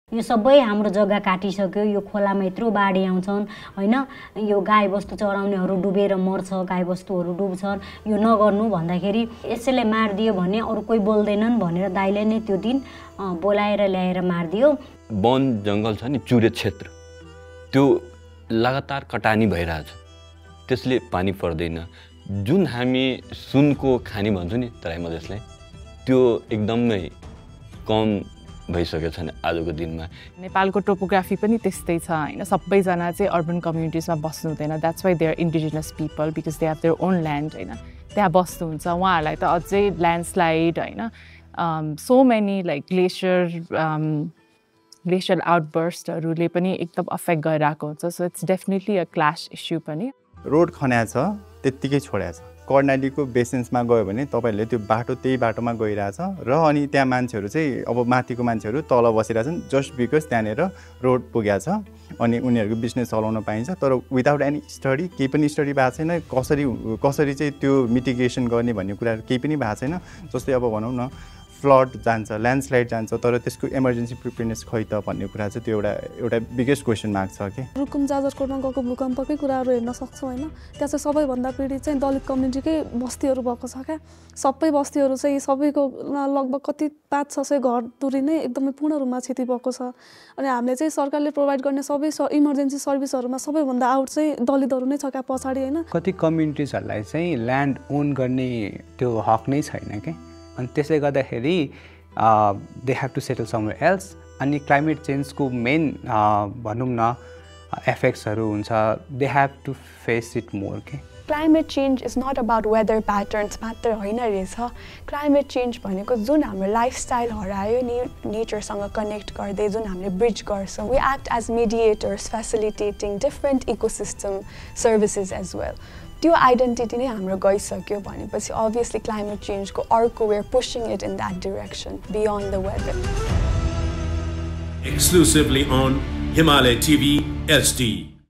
यो सबै हाम्रो जग्गा काटिसक्यो। यो खोलामा यत्रो बाढी आउँछन् हैन, यो गाईबस्तु चराउनेहरू डुबेर मर्छ, गाईबस्तुहरू डुब्छन्। यो नगर्नु भन्दाखेरि यसैले मारिदियो भने अरू कोही बोल्दैनन् भनेर दाइले नै त्यो दिन बोलाएर ल्याएर मारिदियो। वन जङ्गल छ नि, चुरे क्षेत्र, त्यो लगातार कटानी भइरहेछ, त्यसले पानी पर्दैन। जुन हामी सुनको खानी भन्छौँ नि तराई मधेसलाई, त्यो एकदमै कम भइसकेको छ आजको दिनमा। नेपालको टोपोग्राफी पनि त्यस्तै छ हैन, सबैजना चाहिँ अर्बन कम्युनिटिजमा बस्नु हुँदैन। That's why they are indigenous people, because they have their own land हैन, त्यहाँ बस्नुहुन्छ। उहाँहरूलाई त अझै ल्यान्डस्लाइड हैन, सो मेनी लाइक ग्लेसियर आउटबर्स्टहरूले पनि एकदम अफेक्ट गरिरहेको हुन्छ। So it's definitely a clash issue पनि। रोड खन्या छ त्यत्तिकै छोड्या छ। कर्णालीको बेसिन्समा गयो भने तपाईँहरूले त्यो बाटो त्यही बाटोमा गइरहेछ र अनि त्यहाँ मान्छेहरू चाहिँ अब माथिको मान्छेहरू तल बसिरहेछन् जस्ट बिकज त्यहाँनिर रोड पुगेको छ अनि उनीहरूको बिजनेस चलाउन पाइन्छ। तर विदाउट एनी स्टडी, केही पनि स्टडी भएको छैन कसरी चाहिँ त्यो मिटिगेसन गर्ने भन्ने कुराहरू केही पनि भएको छैन। जस्तै अब भनौँ न फ्लड जान्छ, ल्यान्डस्लाइड जान्छ, तर त्यसको इमर्जेन्सी प्रिपेयरनेस खै त भन्ने कुरा चाहिँ त्यो एउटा बिगेस्ट क्वेसन मार्क छ कि। रुकुम जाजरकोटमा गएको भूकम्पकै कुराहरू हेर्न सक्छौँ होइन। त्यहाँ चाहिँ सबैभन्दा पीडित चाहिँ दलित कम्युनिटीकै बस्तीहरू भएको छ क्या। सबै बस्तीहरू चाहिँ सबैको लगभग कति 500-600 घर दूरी नै एकदमै पूर्ण रूपमा क्षति भएको छ। अनि हामीले चाहिँ सरकारले प्रोभाइड गर्ने सबै इमर्जेन्सी सर्भिसहरूमा सबैभन्दा आउट चाहिँ दलितहरू नै छ क्या पछाडि होइन। कति कम्युनिटिजहरूलाई चाहिँ ल्यान्ड ओन गर्ने त्यो हक नै छैन क्या। अनि त्यसले गर्दाखेरि they have to settle somewhere else. अनि क्लाइमेट चेन्जको मेन भनौँ न एफेक्ट्सहरू हुन्छ, they have to face it more के। Climate change is not about weather patterns मात्र होइन रहेछ। क्लाइमेट चेन्ज भनेको जुन हाम्रो लाइफस्टाइल हरायो नि, नेचरसँग कनेक्ट गर्दै जुन हामीले ब्रिज गर्छौँ, we act as mediators facilitating different ecosystem services as well. त्यो आइडेन्टिटी नै हाम्रो गइसक्यो भनेपछि अभियसली क्लाइमेट चेन्जको अर्को we are pushing it in that direction beyond the weather. Exclusively on Himalaya TV HD.